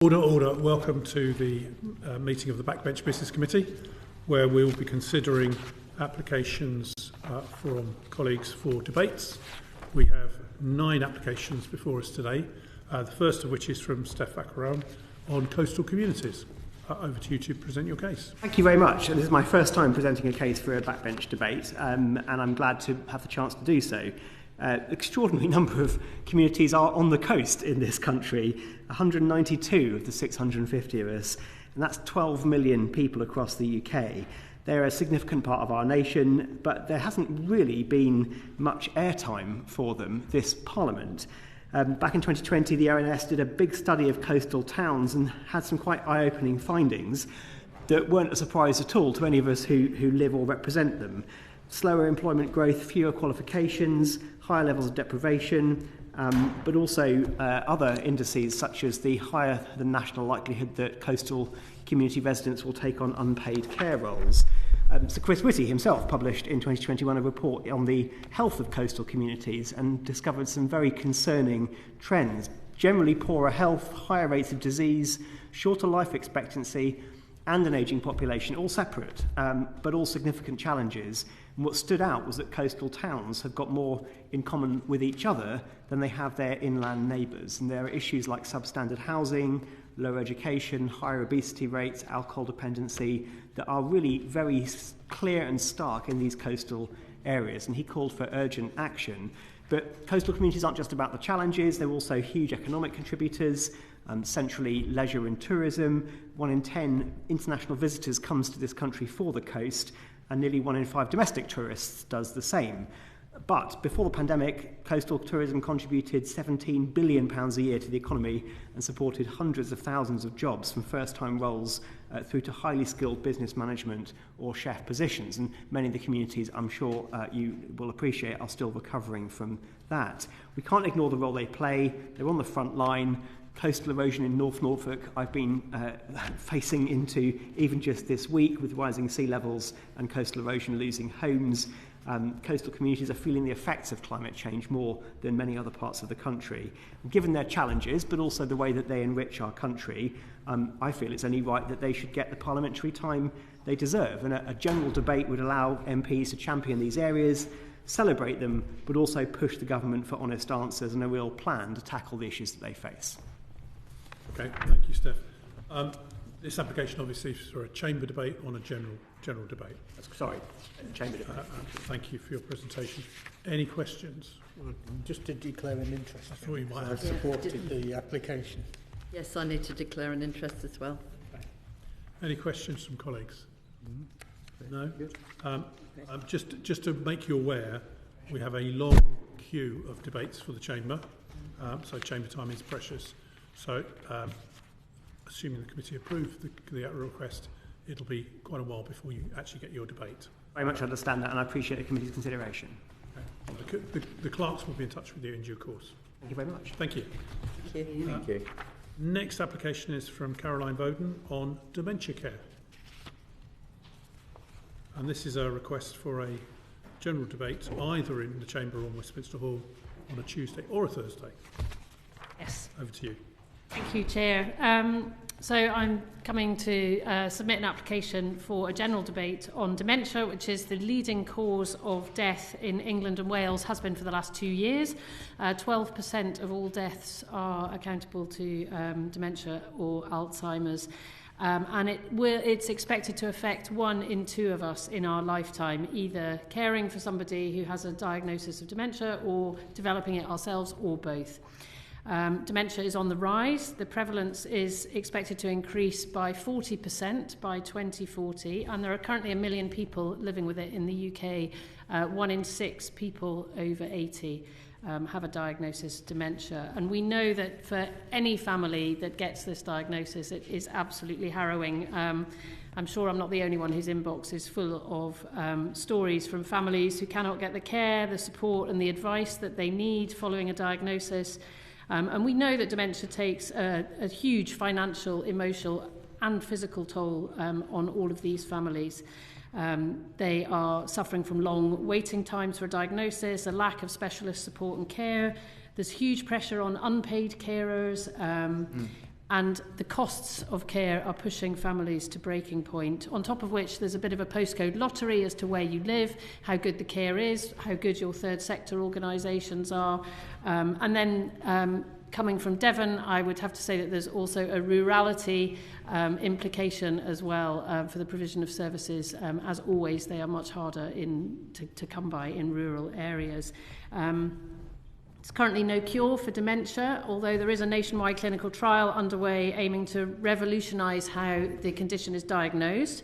Order, order. Welcome to the meeting of the Backbench Business Committee, where we will be considering applications from colleagues for debates. We have 9 applications before us today, the first of which is from Steph Akram on coastal communities. Over to you to present your case. Thank you very much. This is my first time presenting a case for a backbench debate, and I'm glad to have the chance to do so. Extraordinary number of communities are on the coast in this country, 192 of the 650 of us, and that's 12 million people across the UK. They're a significant part of our nation, but there hasn't really been much airtime for them this Parliament. Back in 2020, the ONS did a big study of coastal towns and had some quite eye-opening findings that weren't a surprise at all to any of us who live or represent them. Slower employment growth, fewer qualifications, higher levels of deprivation, but also other indices such as the higher than national likelihood that coastal community residents will take on unpaid care roles. Sir Chris Whitty himself published in 2021 a report on the health of coastal communities and discovered some very concerning trends. Generally poorer health, higher rates of disease, shorter life expectancy, and an ageing population, all separate, but all significant challenges. And what stood out was that coastal towns have got more in common with each other than they have their inland neighbours. And there are issues like substandard housing, low education, higher obesity rates, alcohol dependency that are really very clear and stark in these coastal areas. And he called for urgent action. But coastal communities aren't just about the challenges, they're also huge economic contributors, centrally leisure and tourism. 1 in 10 international visitors comes to this country for the coast, and nearly 1 in 5 domestic tourists does the same. But before the pandemic, coastal tourism contributed £17 billion a year to the economy and supported hundreds of thousands of jobs from first-time roles through to highly skilled business management or chef positions. And many of the communities, I'm sure you will appreciate, are still recovering from that. We can't ignore the role they play. They're on the front line. Coastal erosion in North Norfolk I've been facing into even just this week with rising sea levels and coastal erosion losing homes. Coastal communities are feeling the effects of climate change more than many other parts of the country. Given their challenges, but also the way that they enrich our country, I feel it's only right that they should get the parliamentary time they deserve. And a general debate would allow MPs to champion these areas, celebrate them, but also push the government for honest answers and a real plan to tackle the issues that they face. Okay, thank you, Steph. This application obviously is for a chamber debate on a general debate. Sorry, chamber debate. Thank you for your presentation. Any questions? Well, just to declare an interest. I thought you might have. I supported the application. Yes, I need to declare an interest as well. Okay. Any questions from colleagues? No? Just to make you aware, we have a long queue of debates for the chamber, so chamber time is precious. So, assuming the committee approves the request, it'll be quite a while before you actually get your debate. Very much understand that, and I appreciate the committee's consideration. Okay. The clerks will be in touch with you in due course. Thank you very much. Thank you. Thank you. Thank you. Next application is from Caroline Bowden on dementia care. And this is a request for a general debate, either in the chamber or Westminster Hall on a Tuesday or a Thursday. Yes. Over to you. Thank you, Chair. So I'm coming to submit an application for a general debate on dementia, which is the leading cause of death in England and Wales, has been for the last 2 years. 12% of all deaths are accountable to dementia or Alzheimer's. And it's expected to affect 1 in 2 of us in our lifetime, either caring for somebody who has a diagnosis of dementia or developing it ourselves, or both. Dementia is on the rise. The prevalence is expected to increase by 40% by 2040, and there are currently 1 million people living with it in the UK. 1 in 6 people over 80 have a diagnosis of dementia. And we know that for any family that gets this diagnosis, it is absolutely harrowing. I'm sure I'm not the only one whose inbox is full of stories from families who cannot get the care, the support and the advice that they need following a diagnosis. And we know that dementia takes a huge financial, emotional and physical toll on all of these families. They are suffering from long waiting times for a diagnosis, a lack of specialist support and care. There's huge pressure on unpaid carers, and the costs of care are pushing families to breaking point, on top of which there's a bit of a postcode lottery as to where you live, how good the care is, how good your third sector organisations are, and then coming from Devon, I would have to say that there's also a rurality implication as well for the provision of services. As always, they are much harder to come by in rural areas. There's currently no cure for dementia, although there is a nationwide clinical trial underway aiming to revolutionise how the condition is diagnosed,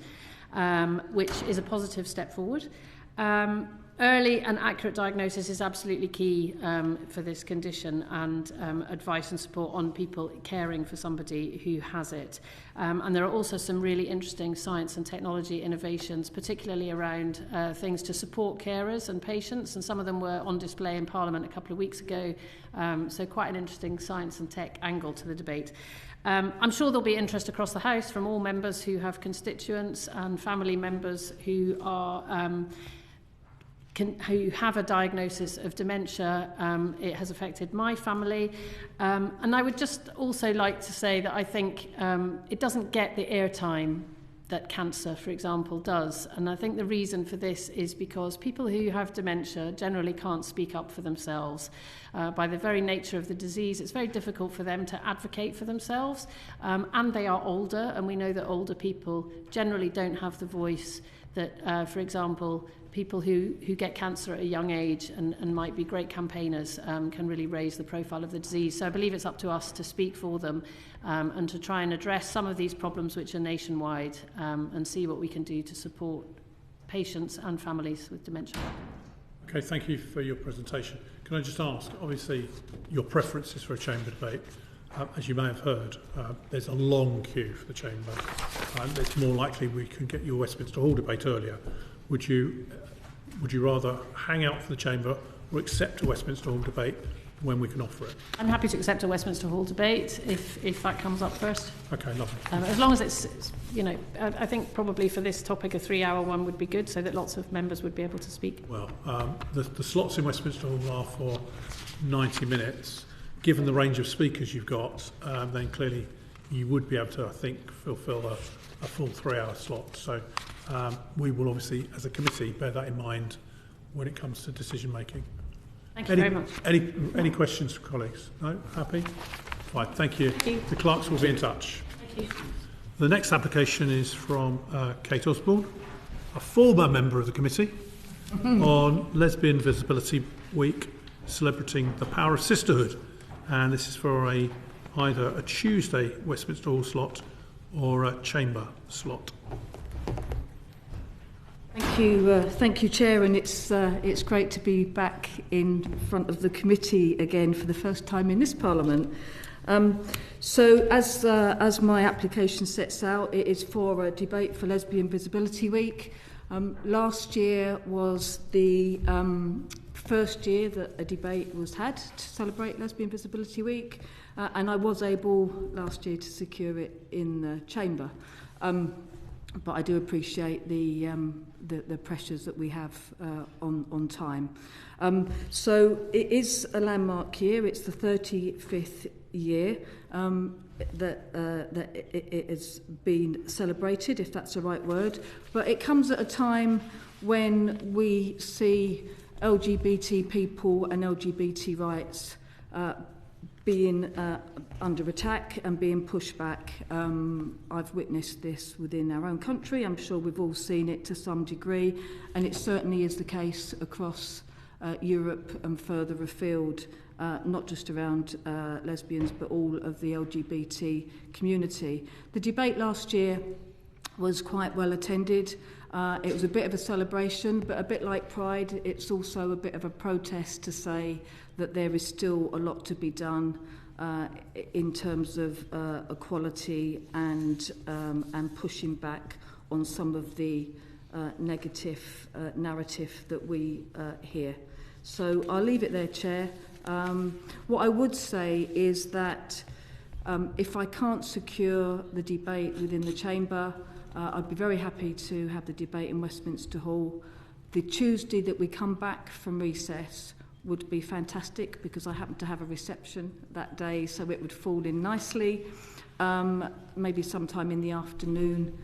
which is a positive step forward. Early and accurate diagnosis is absolutely key for this condition, and advice and support on people caring for somebody who has it. And there are also some really interesting science and technology innovations, particularly around things to support carers and patients, and some of them were on display in Parliament a couple of weeks ago. So quite an interesting science and tech angle to the debate. I'm sure there'll be interest across the House from all members who have constituents and family members who are who have a diagnosis of dementia. It has affected my family. And I would just also like to say that I think it doesn't get the airtime that cancer, for example, does. And I think the reason for this is because people who have dementia generally can't speak up for themselves. By the very nature of the disease, it's very difficult for them to advocate for themselves. And they are older, and we know that older people generally don't have the voice that, for example, people who get cancer at a young age and might be great campaigners can really raise the profile of the disease. So I believe it's up to us to speak for them and to try and address some of these problems which are nationwide and see what we can do to support patients and families with dementia. Okay, thank you for your presentation. Can I just ask, obviously your preference is for a chamber debate. As you may have heard, there's a long queue for the chamber. It's more likely we can get your Westminster Hall debate earlier. Would you rather hang out for the chamber or accept a Westminster Hall debate when we can offer it? I'm happy to accept a Westminster Hall debate if that comes up first. Okay, lovely. As long as it's, you know, I think probably for this topic a 3-hour one would be good so that lots of members would be able to speak. Well, the slots in Westminster Hall are for 90 minutes. Given the range of speakers you've got, then clearly you would be able to, I think, fulfil a full 3-hour slot. So we will obviously, as a committee, bear that in mind when it comes to decision making. Thank you very much. Any questions from colleagues? No? Happy? Fine, thank you. Thank you. The clerks will be in touch. Thank you. The next application is from Kate Osborne, a former member of the committee, on Lesbian Visibility Week, celebrating the power of sisterhood. And this is for either a Tuesday Westminster Hall slot or a chamber slot. Thank you, Chair, and it's great to be back in front of the committee again for the first time in this Parliament. So, as my application sets out, it is for a debate for Lesbian Visibility Week. Last year was the first year that a debate was had to celebrate Lesbian Visibility Week, and I was able last year to secure it in the chamber. But I do appreciate the pressures that we have on time. So it is a landmark year. It's the 35th year that it has been celebrated, if that's the right word. But it comes at a time when we see LGBT people and LGBT rights being under attack and being pushed back. I've witnessed this within our own country. I'm sure we've all seen it to some degree, and it certainly is the case across Europe and further afield, not just around lesbians, but all of the LGBT community. The debate last year was quite well attended. It was a bit of a celebration, but a bit like Pride, it's also a bit of a protest to say that there is still a lot to be done in terms of equality and pushing back on some of the negative narrative that we hear. So I'll leave it there, Chair. What I would say is that if I can't secure the debate within the chamber, I'd be very happy to have the debate in Westminster Hall. The Tuesday that we come back from recess would be fantastic because I happen to have a reception that day, so it would fall in nicely. Maybe sometime in the afternoon.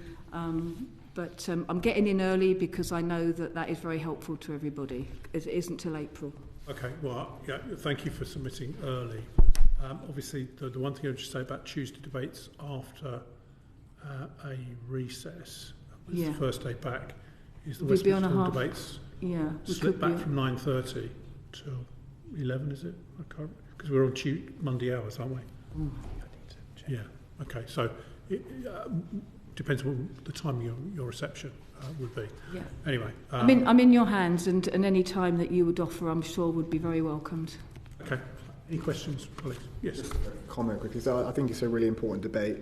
But I'm getting in early because I know that is very helpful to everybody. It isn't till April. Okay, well, yeah, thank you for submitting early. Obviously, the one thing I would just say about Tuesday debates after a recess, Yeah. the first day back, is the We'd be on Westminster a Hall half- debates Yeah, we slip could back be. from 9:30 till 11, is it? I can't, because we're on Monday hours, aren't we? Yeah, okay, so it depends on the time your reception would be. Yeah. Anyway. I'm in your hands, and any time that you would offer, I'm sure, would be very welcomed. Okay. Any questions, colleagues? Yes. Just a comment quickly. So I think it's a really important debate.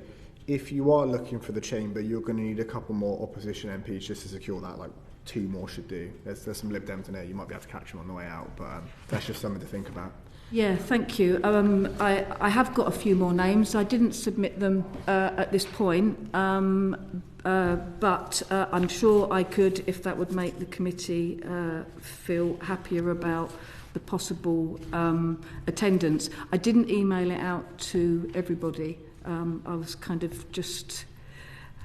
If you are looking for the chamber, you're going to need a couple more opposition MPs just to secure that. Like 2 more should do. There's some Lib Dems in there. You might be able to catch them on the way out, but that's just something to think about. Yeah, thank you. I have got a few more names. I didn't submit them at this point, but I'm sure I could, if that would make the committee feel happier about the possible attendance. I didn't email it out to everybody. I was kind of just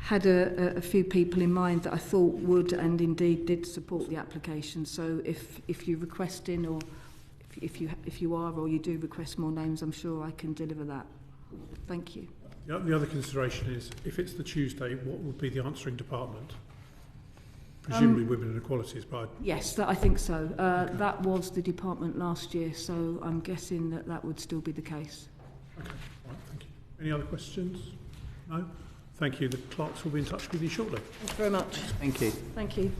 had a few people in mind that I thought would and indeed did support the application. So if you're requesting, or if you are or you do request more names, I'm sure I can deliver that. Thank you. The other consideration is, if it's the Tuesday, what would be the answering department? Presumably Women and Equalities, but Yes, I think so. That was the department last year, so I'm guessing that would still be the case. okay, right, thank you. Any other questions? No? Thank you. The clerks will be in touch with you shortly. Thank you very much. Thank you. Thank you.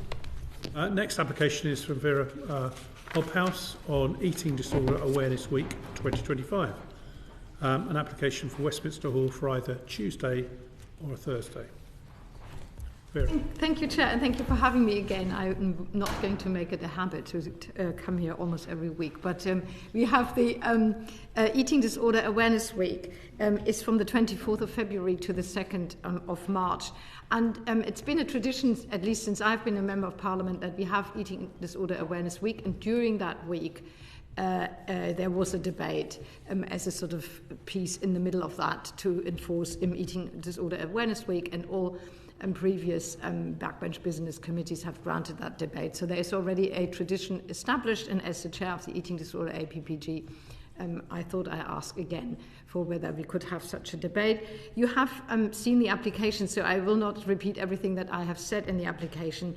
Next application is from Vera Hobhouse on Eating Disorder Awareness Week 2025. An application for Westminster Hall for either Tuesday or a Thursday. Vera. Thank you, Chair, and thank you for having me again. I'm not going to make it a habit to come here almost every week, but we have the Eating Disorder Awareness Week. It's from the 24th of February to the 2nd of March. And it's been a tradition, at least since I've been a Member of Parliament, that we have Eating Disorder Awareness Week, and during that week there was a debate as a sort of piece in the middle of that to enforce Eating Disorder Awareness Week, and all previous Backbench Business committees have granted that debate. So there is already a tradition established, and as the chair of the Eating Disorder APPG, I thought I'd ask again for whether we could have such a debate. You have seen the application, so I will not repeat everything that I have said in the application.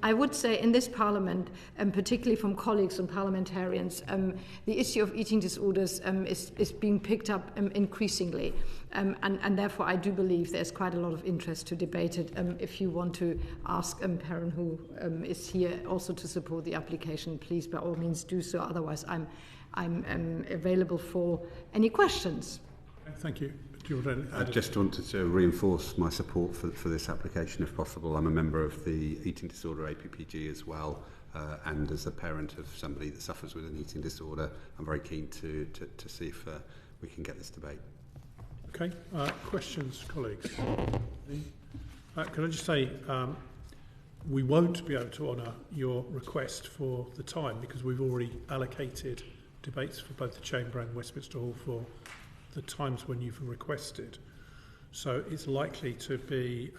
I would say in this Parliament, particularly from colleagues and parliamentarians, the issue of eating disorders is being picked up increasingly. And therefore, I do believe there's quite a lot of interest to debate it. If you want to ask Perrin, who is here also to support the application, please by all means do so. Otherwise, I'm available for any questions. Thank you. Do you want to I just wanted to reinforce my support for this application, if possible. I'm a member of the Eating Disorder APPG as well, and as a parent of somebody that suffers with an eating disorder, I'm very keen to see if we can get this debate. Okay. Questions, colleagues? Can I just say, we won't be able to honour your request for the time because we've already allocated debates for both the Chamber and Westminster Hall for the times when you've requested. So it's likely to be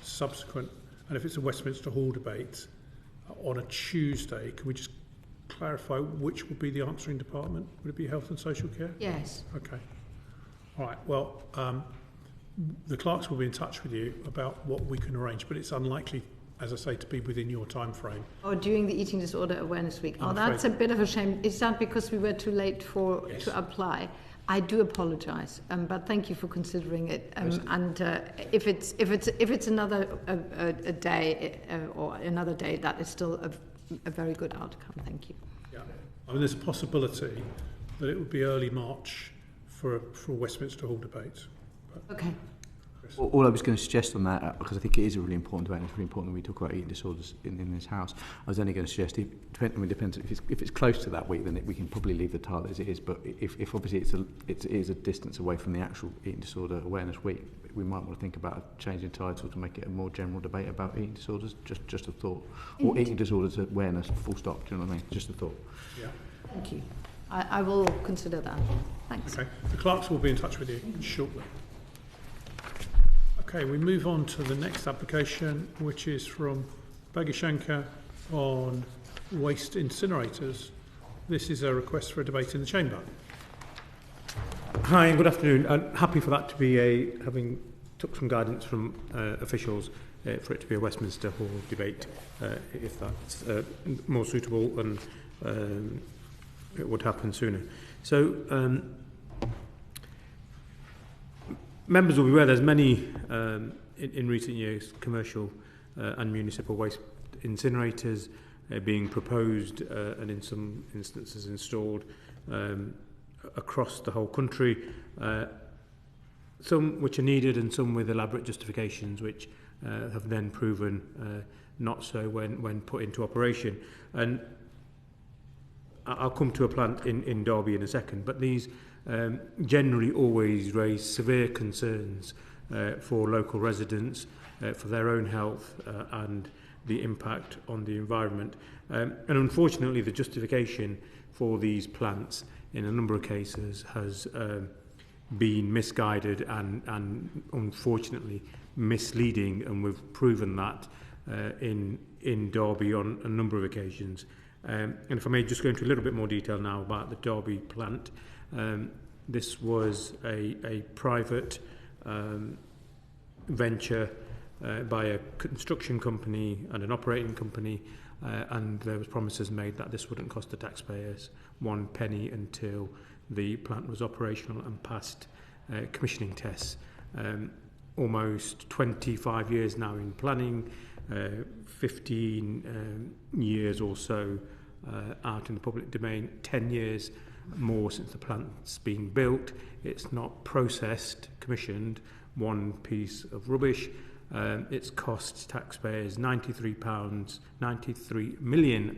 subsequent. And if it's a Westminster Hall debate on a Tuesday, can we just clarify which would be the answering department? Would it be Health and Social Care? Yes. Okay. All right. Well, the clerks will be in touch with you about what we can arrange, but it's unlikely, as I say, to be within your time frame. Or during the Eating Disorder Awareness Week. I'm That's a afraid. bit of a shame. Is that because we were too late Yes. to apply? I do apologise, but thank you for considering it. And if it's another a day or another day, that is still a very good outcome. Thank you. Yeah. I mean, there's a possibility that it would be early March for a Westminster Hall debate. But Okay. All I was going to suggest on that, because I think it is a really important debate, and it's really important that we talk about eating disorders in this house. I was only going to suggest, it depends. If it's close to that week, then we can probably leave the title as it is. But if obviously it is a distance away from the actual eating disorder awareness week, we might want to think about a change in title to make it a more general debate about eating disorders. Just a thought, or eating disorders awareness. Full stop. Do you know what I mean? Just a thought. yeah. Thank you. I will consider that. Thanks. Okay, the clerks will be in touch with you shortly. Okay, we move on to the next application, which is from Bagishankar on waste incinerators. This is a request for a debate in the chamber. Hi, good afternoon. I'm happy for that to be having took some guidance from officials, for it to be a Westminster Hall debate, if that's more suitable and it would happen sooner. So, members will be aware there's many, in recent years, commercial and municipal waste incinerators being proposed and in some instances installed across the whole country, some which are needed and some with elaborate justifications which have then proven not so when put into operation. And I'll come to a plant in Derby in a second, but these generally always raise severe concerns for local residents, for their own health and the impact on the environment. And unfortunately, the justification for these plants in a number of cases has been misguided and unfortunately misleading, and we've proven that in Derby on a number of occasions. And if I may just go into a little bit more detail now about the Derby plant. This was a private venture by a construction company and an operating company, and there was promises made that this wouldn't cost the taxpayers 1 penny until the plant was operational and passed commissioning tests. Almost 25 years now in planning, 15 years or so out in the public domain, 10 years more since the plant's been built. It's not processed, commissioned, one piece of rubbish. It's cost taxpayers £93 million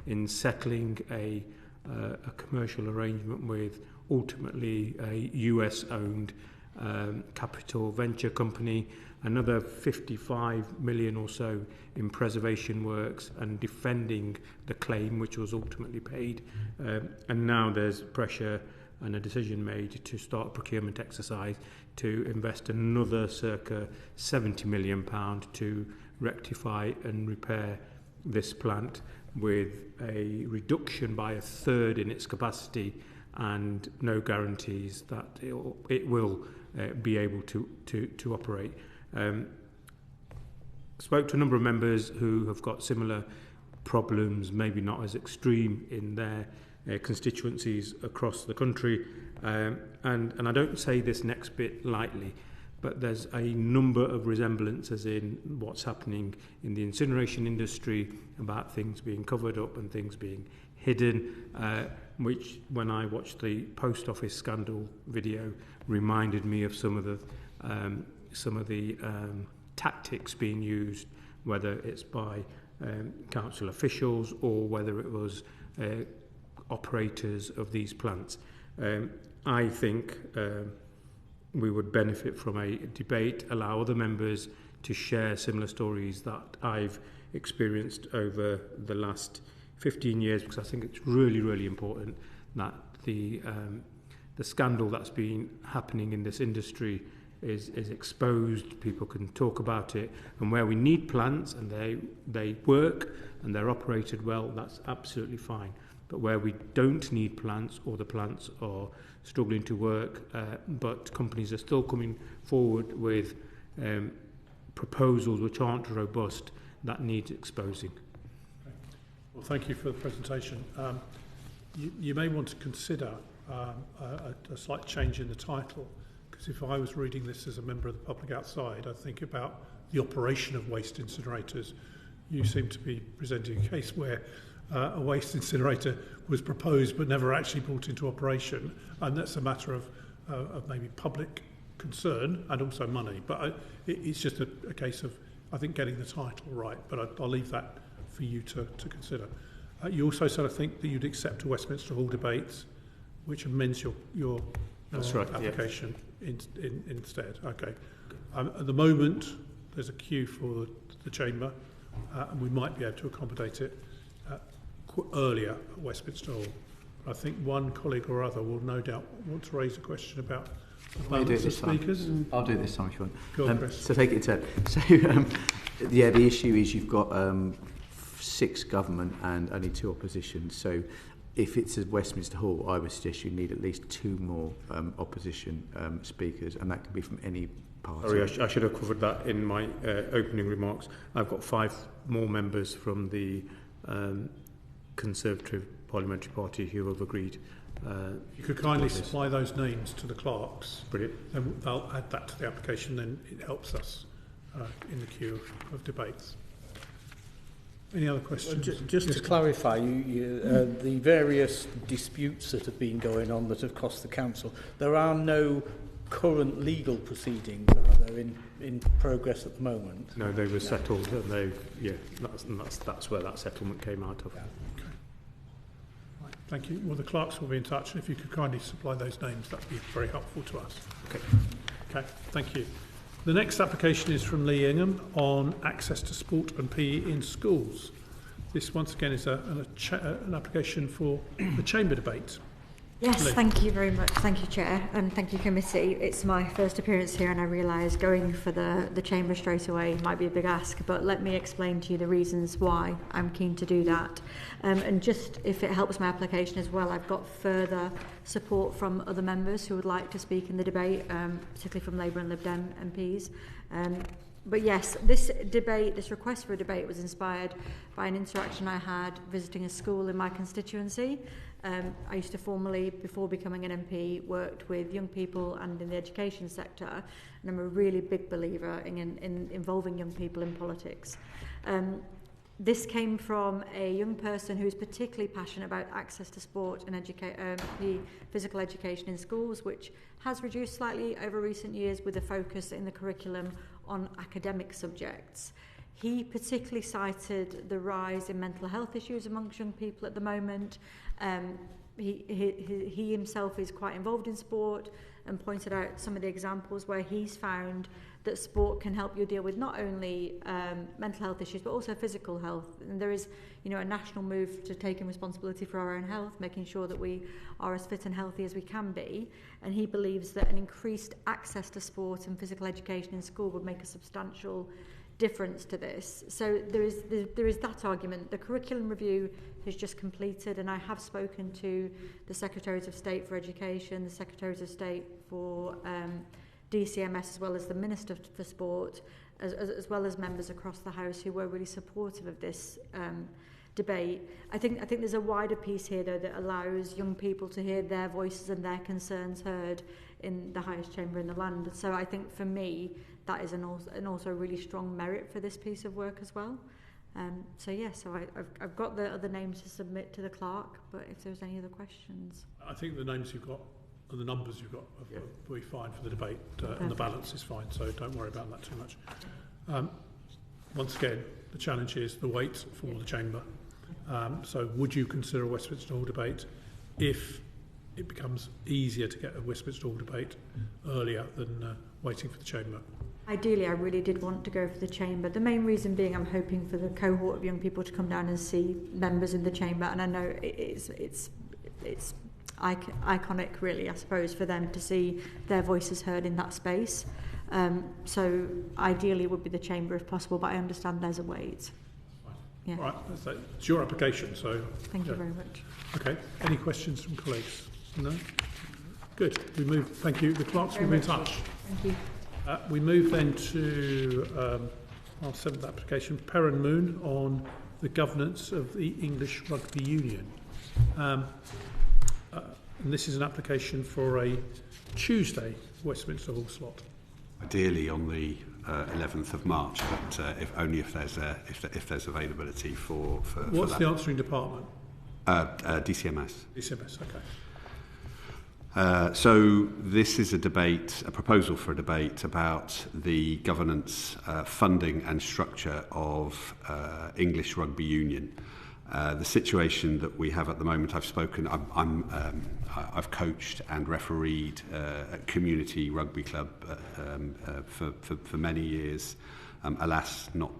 in settling a commercial arrangement with ultimately a US-owned capital venture company, another 55 million or so in preservation works and defending the claim which was ultimately paid. And now there's pressure and a decision made to start a procurement exercise to invest another circa £70 million to rectify and repair this plant with a reduction by a third in its capacity and no guarantees that it will be able to operate. Spoke to a number of members who have got similar problems, maybe not as extreme in their constituencies across the country, and I don't say this next bit lightly, but there's a number of resemblances in what's happening in the incineration industry about things being covered up and things being hidden, which when I watched the post office scandal video reminded me of some of the tactics being used, whether it's by council officials or whether it was operators of these plants. I think we would benefit from a debate, allow other members to share similar stories that I've experienced over the last 15 years, because I think it's really, really important that the scandal that's been happening in this industry is exposed, people can talk about it, and where we need plants and they work and they're operated well, that's absolutely fine. But where we don't need plants, or the plants are struggling to work, but companies are still coming forward with proposals which aren't robust, that needs exposing. Well, thank you for the presentation. You may want to consider a slight change in the title, because if I was reading this as a member of the public outside, I'd think about the operation of waste incinerators. You seem to be presenting a case where a waste incinerator was proposed but never actually brought into operation, and that's a matter of maybe public concern and also money. But it's just a case of, I think, getting the title right, but I'll leave that for you to consider. You also said, I think, that you'd accept a Westminster Hall debate, which amends your That's right, application instead. Okay. At the moment, there's a queue for the chamber, and we might be able to accommodate it earlier at Westminster Hall. I think one colleague or other will no doubt want to raise a question about the balance of speakers. I'll do it this time if you want. Go on, Chris. So take it in turn. So, yeah, the issue is you've got 6 government and only 2 opposition. So if it's at Westminster Hall, I would suggest you need at least 2 more opposition speakers, and that can be from any party. Sorry, I should have covered that in my opening remarks. I've got 5 more members from the Conservative Parliamentary Party who have agreed. You could kindly supply those names to the clerks. Brilliant. Then they'll add that to the application, then it helps us in the queue of debates. Any other questions? Just to clarify, the various disputes that have been going on that have cost the council, there are no current legal proceedings, are there, in progress at the moment? No, they were settled, and that's where that settlement came out of. Okay. Right, thank you. Well, the clerks will be in touch, and if you could kindly supply those names, that would be very helpful to us. Okay. Okay, thank you. The next application is from Lee Ingham on access to sport and PE in schools. This, once again, is an application for the chamber debate. Yes, Lee. thank you very much. Thank you, Chair, and thank you, Committee. It's my first appearance here, and I realise going for the chamber straight away might be a big ask, but let me explain to you the reasons why I'm keen to do that. And just if it helps my application as well, I've got further support from other members who would like to speak in the debate, particularly from Labour and Lib Dem MPs. But yes, this request for a debate was inspired by an interaction I had visiting a school in my constituency. I used to formerly, before becoming an MP, worked with young people and in the education sector, and I'm a really big believer in involving young people in politics. This came from a young person who is particularly passionate about access to sport and physical education in schools, which has reduced slightly over recent years with a focus in the curriculum on academic subjects. He particularly cited the rise in mental health issues amongst young people at the moment. He himself is quite involved in sport and pointed out some of the examples where he's found that sport can help you deal with not only mental health issues but also physical health. And there is, a national move to taking responsibility for our own health, making sure that we are as fit and healthy as we can be. And he believes that an increased access to sport and physical education in school would make a substantial difference to this. So there is that argument. The curriculum review has just completed, and I have spoken to the Secretaries of State for Education, the Secretaries of State for DCMS, as well as the Minister for Sport, as well as members across the House who were really supportive of this debate. I think there's a wider piece here, though, that allows young people to hear their voices and their concerns heard in the highest chamber in the land. So I think for me, that is also a really strong merit for this piece of work as well. So I've got the other names to submit to the clerk, but if there's any other questions. I think the names you've got and the numbers you've got will be fine for the debate, and the balance is fine, so don't worry about that too much. Once again, the challenge is the weight for the chamber. So would you consider a Westminster Hall debate if it becomes easier to get a Westminster Hall debate earlier than waiting for the chamber? Ideally, I really did want to go for the chamber. The main reason being I'm hoping for the cohort of young people to come down and see members in the chamber, and I know it's iconic, really, I suppose, for them to see their voices heard in that space. So ideally it would be the chamber if possible, but I understand there's a wait. Yeah. All right, it's your application, so... Thank you very much. Okay, any questions from colleagues? No? Good, we move, thank you. The clerks will be in touch. Thank you. We move then to our 7th application, Perrin Moon, on the governance of the English Rugby Union. And this is an application for a Tuesday Westminster Hall slot. Ideally on the 11th of March, but if there's availability for What's that. the answering department? DCMS. DCMS, okay. So this is a proposal for a debate about the governance, funding and structure of English Rugby Union. The situation that we have at the moment, I've coached and refereed a community rugby club for many years, alas not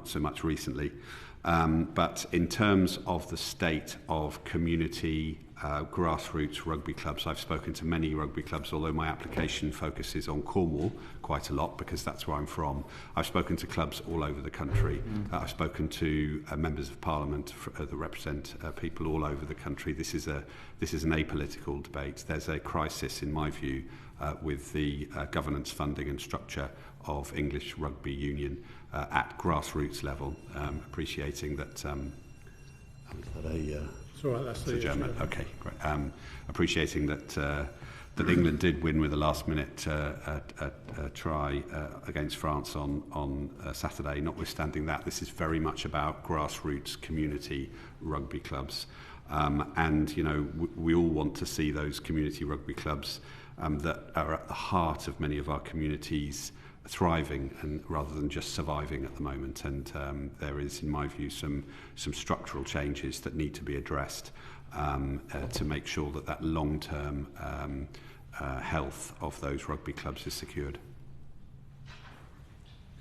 so much recently. But in terms of the state of community grassroots rugby clubs, I've spoken to many rugby clubs, although my application focuses on Cornwall quite a lot because that's where I'm from. I've spoken to clubs all over the country. I've spoken to members of Parliament that represent people all over the country. This is an apolitical debate. There's a crisis, in my view, with the governance, funding and structure of English Rugby Union at grassroots level, appreciating that... It's all right, that's the German. Okay, great. Appreciating that England did win with a last-minute try against France on Saturday. Notwithstanding that, this is very much about grassroots community rugby clubs, and we all want to see those community rugby clubs that are at the heart of many of our communities thriving and rather than just surviving at the moment, and there is, in my view, some structural changes that need to be addressed to make sure that long-term health of those rugby clubs is secured.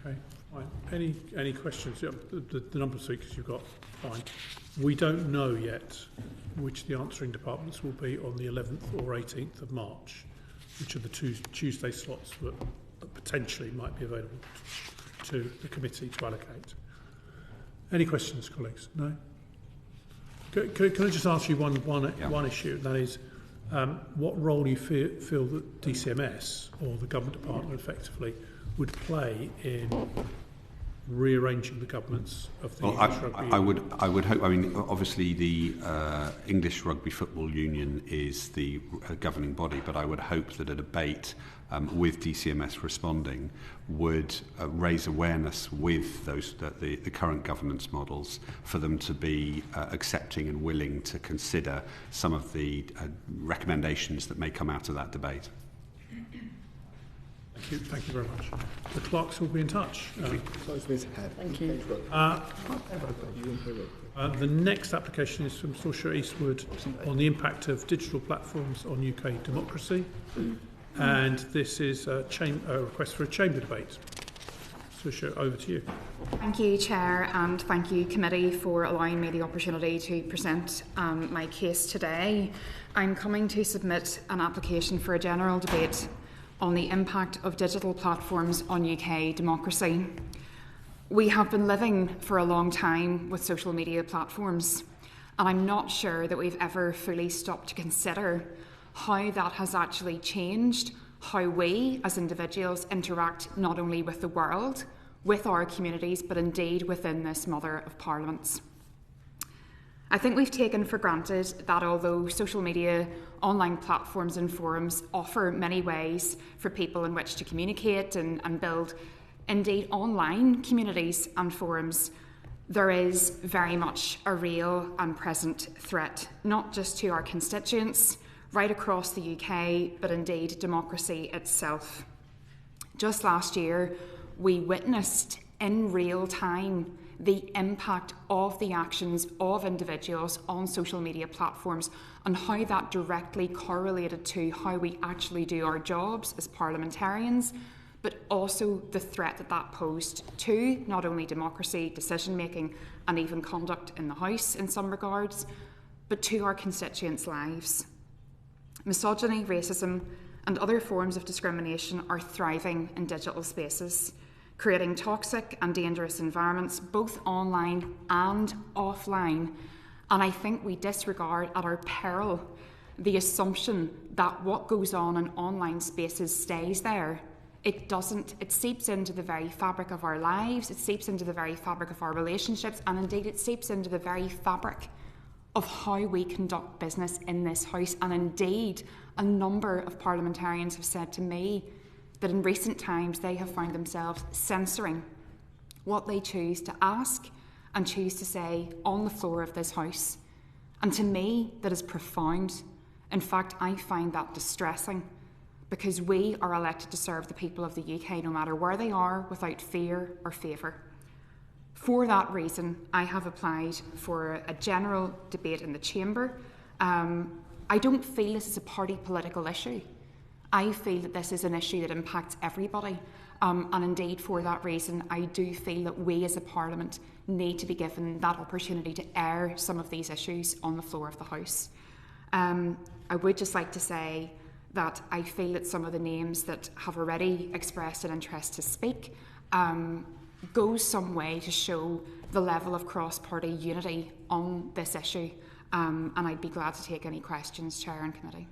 Okay, fine. Any questions? The number of speakers you've got, fine. We don't know yet which the answering departments will be on the 11th or 18th of March, which are the two Tuesday slots that potentially might be available to the committee to allocate. Any questions, colleagues? No? Can I just ask you one issue? That is, what role do you feel that DCMS, or the government department effectively, would play in rearranging the governance of the English Rugby Union? I would hope. I mean, obviously, the English Rugby Football Union is the governing body, but I would hope that a debate with DCMS responding would raise awareness with the current governance models for them to be accepting and willing to consider some of the recommendations that may come out of that debate. Thank you very much. The clerks will be in touch. Thank you. The next application is from Saoirse Eastwood on the impact of digital platforms on UK democracy, and this is a request for a chamber debate. Saoirse, over to you. Thank you, Chair, and thank you, Committee, for allowing me the opportunity to present my case today. I'm coming to submit an application for a general debate on the impact of digital platforms on UK democracy. We have been living for a long time with social media platforms, and I'm not sure that we've ever fully stopped to consider how that has actually changed how we as individuals interact not only with the world, with our communities, but indeed within this mother of parliaments. I think we've taken for granted that although social media, online platforms and forums offer many ways for people in which to communicate and build indeed online communities and forums, there is very much a real and present threat, not just to our constituents right across the UK, but indeed democracy itself. Just last year, we witnessed in real time the impact of the actions of individuals on social media platforms and how that directly correlated to how we actually do our jobs as parliamentarians, but also the threat that posed to not only democracy, decision making and even conduct in the House in some regards, but to our constituents' lives. Misogyny, racism and other forms of discrimination are thriving in digital spaces, creating toxic and dangerous environments both online and offline. And I think we disregard at our peril the assumption that what goes on in online spaces stays there. It doesn't. It seeps into the very fabric of our lives, it seeps into the very fabric of our relationships, and indeed it seeps into the very fabric of how we conduct business in this House. And indeed, a number of parliamentarians have said to me that in recent times they have found themselves censoring what they choose to ask and choose to say on the floor of this House. And to me, that is profound. In fact, I find that distressing, because we are elected to serve the people of the UK no matter where they are, without fear or favour. For that reason, I have applied for a general debate in the Chamber. I don't feel this is a party political issue. I feel that this is an issue that impacts everybody. And indeed, for that reason, I do feel that we as a Parliament need to be given that opportunity to air some of these issues on the floor of the House. I would just like to say that I feel that some of the names that have already expressed an interest to speak goes some way to show the level of cross-party unity on this issue, and I'd be glad to take any questions, Chair and Committee.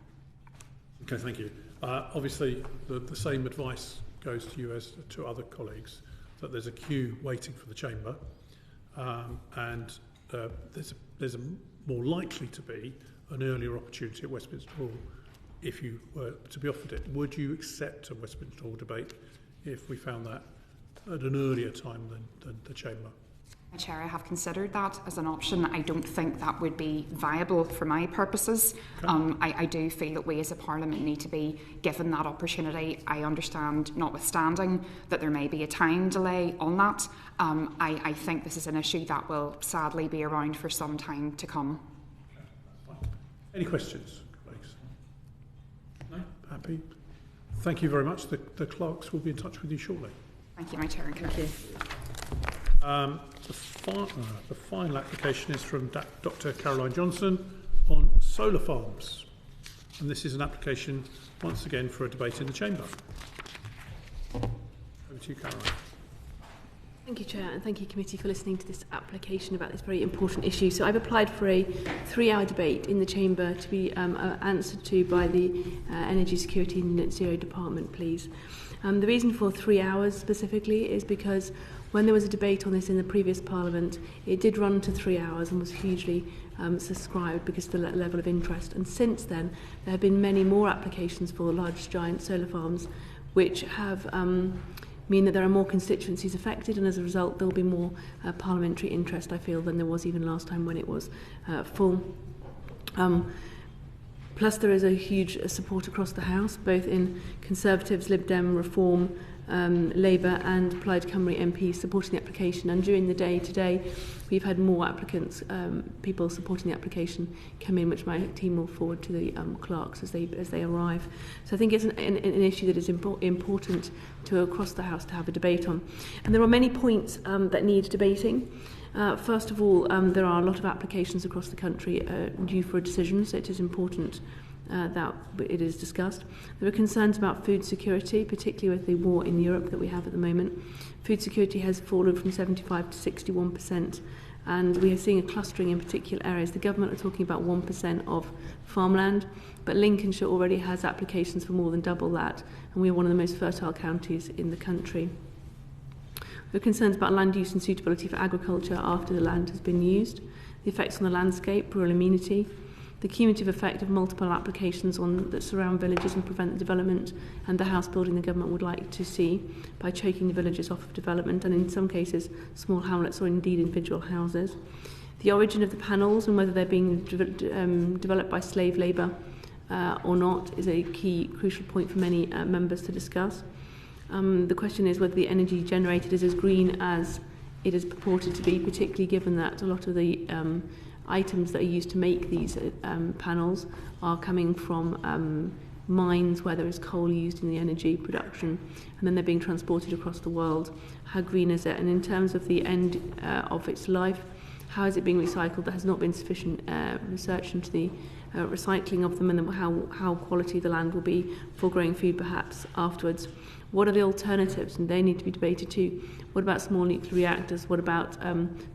Okay, thank you. Obviously, the same advice goes to you as to other colleagues, that there's a queue waiting for the chamber, and there's a more likely to be an earlier opportunity at Westminster Hall if you were to be offered it. Would you accept a Westminster Hall debate if we found that at an earlier time than the chamber? Chair, I have considered that as an option. I don't think that would be viable for my purposes. Okay. I do feel that we as a Parliament need to be given that opportunity. I understand, notwithstanding, that there may be a time delay on that. I think this is an issue that will sadly be around for some time to come. Any questions, colleagues? No? Happy? Thank you very much. The clerks will be in touch with you shortly. Thank you, my Chair. Thank you. The final application is from Dr. Caroline Johnson on solar farms. And this is an application, once again, for a debate in the chamber. Over to you, Caroline. Thank you, Chair, and thank you, Committee, for listening to this application about this very important issue. So I've applied for a 3-hour debate in the Chamber to be answered to by the Energy Security and Net Zero Department, please. The reason for 3 hours specifically is because when there was a debate on this in the previous Parliament, it did run to 3 hours and was hugely subscribed because of the level of interest. And since then, there have been many more applications for large giant solar farms, which have mean that there are more constituencies affected, and as a result there will be more parliamentary interest, I feel, than there was even last time when it was full. Plus there is a huge support across the House, both in Conservatives, Lib Dem, Reform, Labour and Plaid Cymru MPs supporting the application, and during the day today we've had more applicants, people supporting the application come in, which my team will forward to the clerks as they arrive. So I think it's an issue that is important to across the House to have a debate on, and there are many points that need debating. First of all, there are a lot of applications across the country due for a decision, so it is important that it is discussed. There are concerns about food security, particularly with the war in Europe that we have at the moment. Food security has fallen from 75% to 61%, and we are seeing a clustering in particular areas. The government are talking about 1% of farmland, but Lincolnshire already has applications for more than double that, and we are one of the most fertile counties in the country. There are concerns about land use and suitability for agriculture after the land has been used, the effects on the landscape, rural amenity, the cumulative effect of multiple applications that surround villages and prevent the development, and the house building the government would like to see by choking the villages off of development, and in some cases small hamlets or indeed individual houses. The origin of the panels and whether they're being developed by slave labour or not is a key crucial point for many members to discuss. The question is whether the energy generated is as green as it is purported to be, particularly given that a lot of the items that are used to make these panels are coming from mines where there is coal used in the energy production, and then they're being transported across the world. How green is it? And in terms of the end of its life, how is it being recycled? There has not been sufficient research into the recycling of them, and how quality the land will be for growing food perhaps afterwards. What are the alternatives? And they need to be debated too. What about small nuclear reactors? What about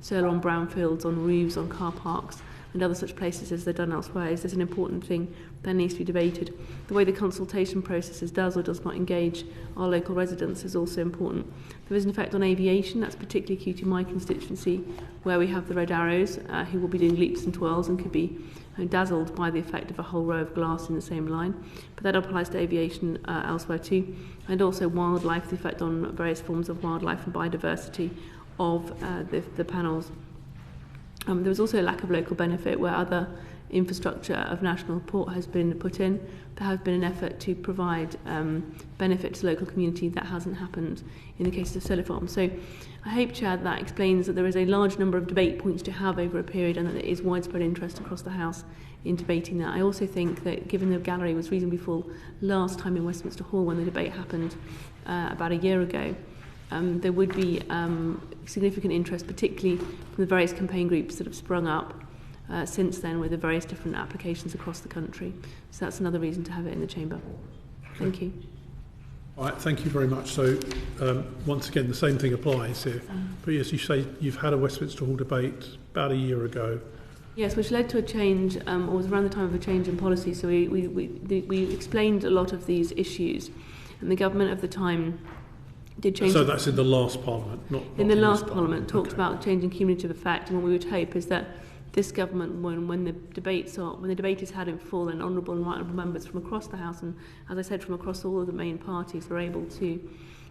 solar on brownfields, on roofs, on car parks, and other such places as they're done elsewhere? Is this an important thing that needs to be debated? The way the consultation process does or does not engage our local residents is also important. There is an effect on aviation. That's particularly acute in my constituency, where we have the Red Arrows, who will be doing leaps and twirls and could be dazzled by the effect of a whole row of glass in the same line. But that applies to aviation elsewhere too, and also wildlife, the effect on various forms of wildlife and biodiversity of the panels. There was also a lack of local benefit where other infrastructure of national import has been put in. There has been an effort to provide benefit to the local community. That hasn't happened in the case of solar farms. So I hope, Chair, that explains that there is a large number of debate points to have over a period, and that there is widespread interest across the House in debating that. I also think that given the gallery was reasonably full last time in Westminster Hall when the debate happened about a year ago, there would be significant interest, particularly from the various campaign groups that have sprung up since then with the various different applications across the country. So that's another reason to have it in the chamber. Thank you. All right, thank you very much. So once again, the same thing applies here. But as you say, you've had a Westminster Hall debate about a year ago. Yes, which led to a change, or was around the time of a change in policy. So we explained a lot of these issues, and the government of the time did change. So that's in the last Parliament, not in the last Parliament. Talked about changing cumulative effect, and what we would hope is that this government, when the debate is had in full, and honourable and right honourable members from across the House, and as I said, from across all of the main parties, are able to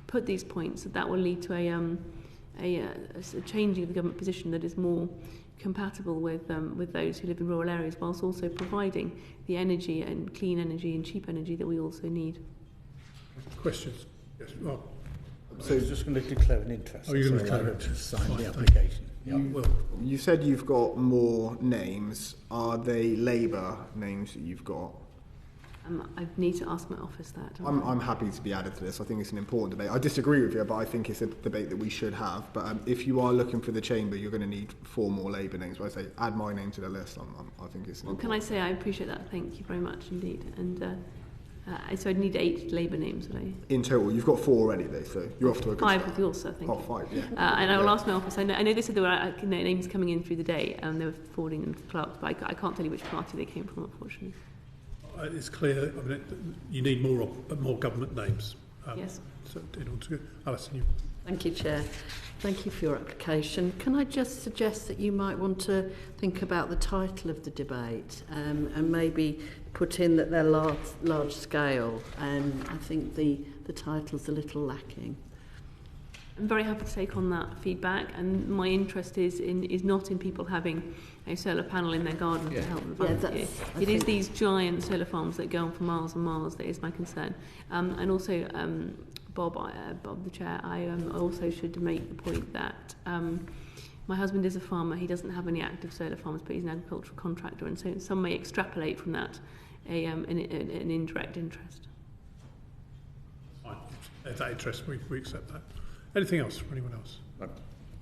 put these points, that will lead to a changing of the government position that is more compatible with those who live in rural areas, whilst also providing the energy and clean energy and cheap energy that we also need. Questions? Yes. Well, so I was just going to declare an interest. Oh, you're going to declare to sign the application. You said you've got more names. Are they Labour names that you've got? I need to ask my office that. I'm happy to be added to this. I think it's an important debate. I disagree with you, but I think it's a debate that we should have. But if you are looking for the chamber, you're going to need 4 more Labour names. But I say add my name to the list. I think it's. Well, can I say I appreciate that? Thank you very much indeed. And so I'd need 8 Labour names, would I? In total, you've got 4 already, though. So you're off to a good 5 start. with yours, I think. Oh, 5, yeah. And I will ask my office. I know they said there were names coming in through the day, and they were forwarding them to clerks, but I can't tell you which party they came from, unfortunately. It's clear. I mean, you need more government names. Yes. So in order to, Alison, you. Thank you, Chair. Thank you for your application. Can I just suggest that you might want to think about the title of the debate and maybe put in that they're large scale. I think the title's a little lacking. I'm very happy to take on that feedback, and my interest is not in people having a solar panel in their garden to help them. It is these giant solar farms that go on for miles and miles that is my concern. And also, Bob, the chair, I also should make the point that my husband is a farmer. He doesn't have any active solar farms, but he's an agricultural contractor, and so some may extrapolate from that an indirect interest. Fine. That interest, we accept that. Anything else from anyone else?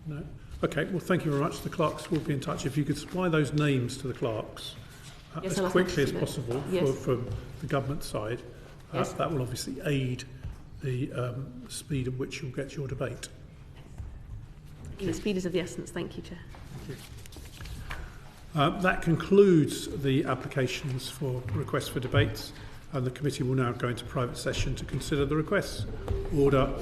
No? Okay, well, thank you very much. The clerks will be in touch. If you could supply those names to the clerks as quickly as possible from the government side, that will obviously aid the speed at which you'll get your debate. The speed is of the essence. Thank you, Chair. Thank you. That concludes the applications for requests for debates, and the committee will now go into private session to consider the requests. Order.